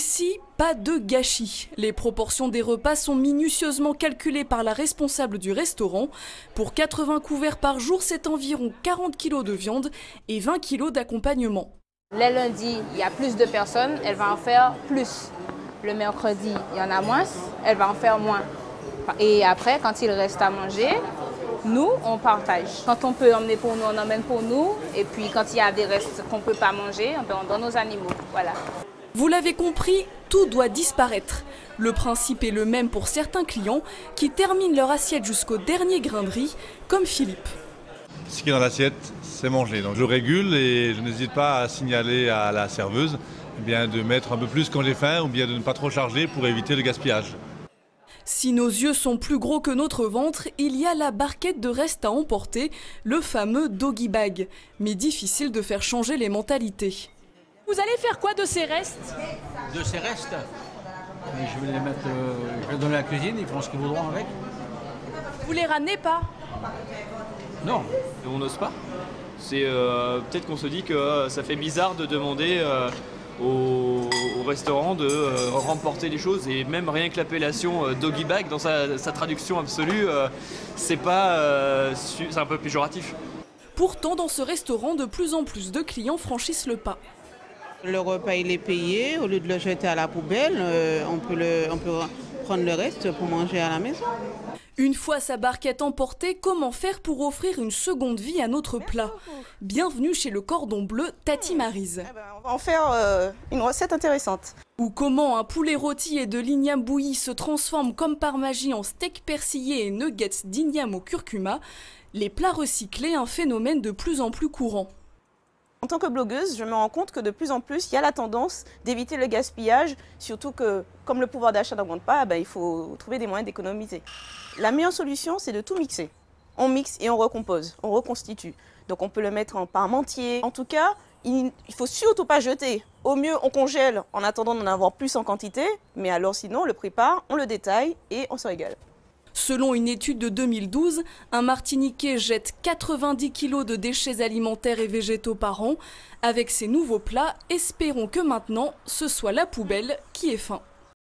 Ici, pas de gâchis. Les proportions des repas sont minutieusement calculées par la responsable du restaurant. Pour 80 couverts par jour, c'est environ 40 kg de viande et 20 kg d'accompagnement. Les lundis, il y a plus de personnes, elle va en faire plus. Le mercredi, il y en a moins, elle va en faire moins. Et après, quand il reste à manger, nous, on partage. Quand on peut emmener pour nous, on emmène pour nous. Et puis quand il y a des restes qu'on ne peut pas manger, on donne aux animaux. Voilà. Vous l'avez compris, tout doit disparaître. Le principe est le même pour certains clients qui terminent leur assiette jusqu'au dernier grain de riz, comme Philippe. Ce qui est dans l'assiette, c'est mangé. Donc je régule et je n'hésite pas à signaler à la serveuse de mettre un peu plus quand j'ai faim ou bien de ne pas trop charger pour éviter le gaspillage. Si nos yeux sont plus gros que notre ventre, il y a la barquette de restes à emporter, le fameux doggy bag. Mais difficile de faire changer les mentalités. Vous allez faire quoi de ces restes? De ces restes, je vais les mettre, je vais donner à la cuisine, ils feront ce qu'ils voudront avec. Vous les ramenez pas? Non. On n'ose pas. C'est peut-être qu'on se dit que ça fait bizarre de demander au restaurant de remporter les choses, et même rien que l'appellation doggy bag dans sa traduction absolue, c'est un peu péjoratif. Pourtant, dans ce restaurant, de plus en plus de clients franchissent le pas. Le repas il est payé, au lieu de le jeter à la poubelle, on peut prendre le reste pour manger à la maison. Une fois sa barquette emportée, comment faire pour offrir une seconde vie à notre plat? Bienvenue chez le Cordon Bleu Tati Maryse. On va en faire une recette intéressante. Ou comment un poulet rôti et de l'igname bouilli se transforme comme par magie en steak persillé et nuggets d'igname au curcuma. Les plats recyclés, un phénomène de plus en plus courant. En tant que blogueuse, je me rends compte que de plus en plus, il y a la tendance d'éviter le gaspillage, surtout que comme le pouvoir d'achat n'augmente pas, il faut trouver des moyens d'économiser. La meilleure solution, c'est de tout mixer. On mixe et on recompose, on reconstitue. Donc on peut le mettre en parmentier. En tout cas, il ne faut surtout pas jeter. Au mieux, on congèle en attendant d'en avoir plus en quantité, mais alors sinon, on le prépare, on le détaille et on se régale. Selon une étude de 2012, un Martiniquais jette 90 kg de déchets alimentaires et végétaux par an. Avec ces nouveaux plats, espérons que maintenant, ce soit la poubelle qui ait faim.